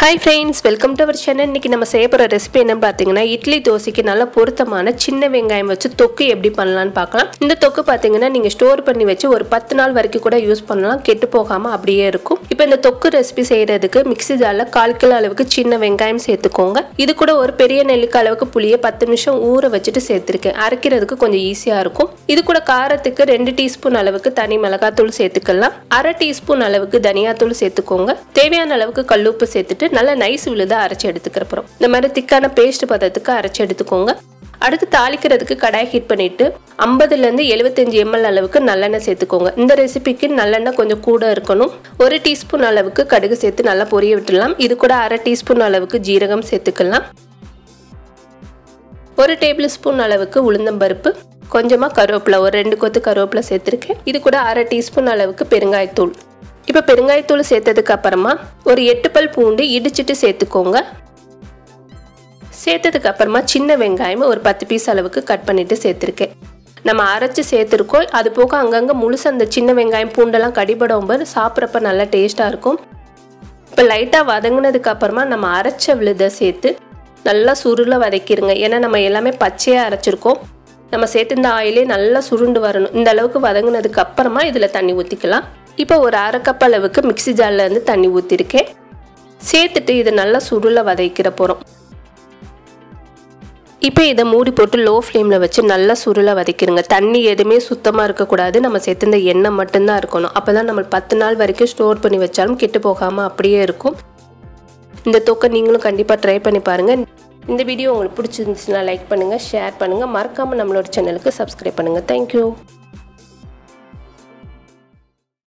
Hi friends, welcome to our channel. இன்னைக்கு நம்ம செய்ய போற ரெசிபி என்னன்னு பாத்தீங்கன்னா இட்லி தோசைக்கு நல்ல பொருத்தமான சின்ன வெங்காயம் வச்சு தொக்கு எப்படி பண்ணலாம்னு பார்க்கலாம். இந்த தொக்கு பாத்தீங்கன்னா நீங்க ஸ்டோர் பண்ணி வச்சு ஒரு 10 நாள் வரைக்கும் கூட யூஸ் பண்ணலாம், கெட்டு போகாம அப்படியே இருக்கும். இப்போ இந்த தொக்கு ரெசிபி செய்யறதுக்கு மிக்ஸி ஜார்ல 1/4 கிலோ அளவுக்கு சின்ன வெங்காயம் சேர்த்துக்கோங்க. இது கூட ஒரு பெரிய நெல்லிக்காய் அளவுக்கு புளியை 10 நிமிஷம் ஊற வச்சுட்டு சேர்த்திருக்கேன். அரைக்கிறதுக்கு கொஞ்சம் ஈஸியா இருக்கும். இது கூட காரத்துக்கு 2 டீஸ்பூன் அளவுக்கு தனி மிளகாய் தூள் சேர்த்துக்கலாம். 1/2 டீஸ்பூன் அளவுக்கு தனியா தூள் சேர்த்துக்கோங்க. தேவையான அளவுக்கு கல்லுப்பு சேர்த்துட்டு நல்ல நைஸ் விழுதா அரைச்சு எடுத்துக்கிறோம். இந்த மாதிரி திக்கான பேஸ்ட் பதத்துக்கு அரைச்சு எடுத்துக்கோங்க. அடுத்து தாளிக்கிறதுக்கு கடாய் ஹீட் பண்ணிட்டு 50 ல இருந்து 75 ml அளவுக்கு நல்லெண்ணெய் சேர்த்துக்கோங்க. இந்த ரெசிபிக்கு நல்லெண்ணெய் கொஞ்சம் கூட இருக்கணும். 1 டீஸ்பூன் அளவுக்கு கடுகு சேர்த்து நல்லா பொரிய விட்டுடலாம். இது கூட 1/2 டீஸ்பூன் அளவுக்கு ஜீரகம் சேர்த்துக்கலாம். 1 டேபிள் ஸ்பூன் அளவுக்கு உளுந்தம்பருப்பு, கொஞ்சமா கருவேப்பிலை, ஒரு 2 கொத்து கருவேப்பிலை சேர்த்திருக்கேன். இது கூட 1/2 டீஸ்பூன் அளவுக்கு பெருங்காயத்தூள். இப்போ பெருங்காயத்தூள் சேர்த்ததுக்கு அப்புறமா ஒரு 8 பல் பூண்டு இடிச்சிட்டு சேர்த்துக்கோங்க. சேர்த்ததுக்கு அப்புறமா சின்ன வெங்காயம் ஒரு 10 பீஸ் அளவுக்கு கட் பண்ணிட்டு சேர்த்திருக்கேன். நம்ம அரைச்சு சேர்த்துருக்கோம். அது போக அங்கங்க முழுசு அந்த சின்ன வெங்காயம் பூண்டெல்லாம் கடிபடும் போது சாப்பிட்றப்ப நல்லா டேஸ்டா இருக்கும். இப்போ லைட்டா வதங்கினதுக்கு அப்புறமா நம்ம அரைச்ச விழுதை சேர்த்து நல்லா சுருள வதக்கிடுங்க. ஏன்னா நம்ம எல்லாமே பச்சையா அரைச்சிருக்கோம். நம்ம சேர்த்து இந்த ஆயிலே நல்லா சுருண்டு வரணும். இந்த அளவுக்கு வதங்கினதுக்கு அப்புறமா இதுல தண்ணி ஊற்றிக்கலாம். இப்போ ஒரு 1/2 கப் அளவுக்கு மிக்ஸி ஜார்ல இருந்து தண்ணி ஊற்றிருக்கேன். சேர்த்துட்டு இதை நல்லா சுருள வதக்கிற போகிறோம். இப்போ இதை மூடி போட்டு லோ ஃப்ளேமில் வச்சு நல்லா சுருள வதக்கிடுங்க. தண்ணி எதுவுமே சுத்தமாக இருக்கக்கூடாது. நம்ம சேர்த்து இந்த எண்ணெய் மட்டும்தான் இருக்கணும். அப்போ தான் நம்ம 10 நாள் வரைக்கும் ஸ்டோர் பண்ணி வச்சாலும் கெட்டு போகாமல் அப்படியே இருக்கும். இந்த தொக்கை நீங்களும் கண்டிப்பாக ட்ரை பண்ணி பாருங்கள். இந்த வீடியோ உங்களுக்கு பிடிச்சிருந்துச்சுன்னா லைக் பண்ணுங்கள், ஷேர் பண்ணுங்கள். மறக்காமல் நம்மளோட சேனலுக்கு சப்ஸ்கிரைப் பண்ணுங்கள். தேங்க்யூ.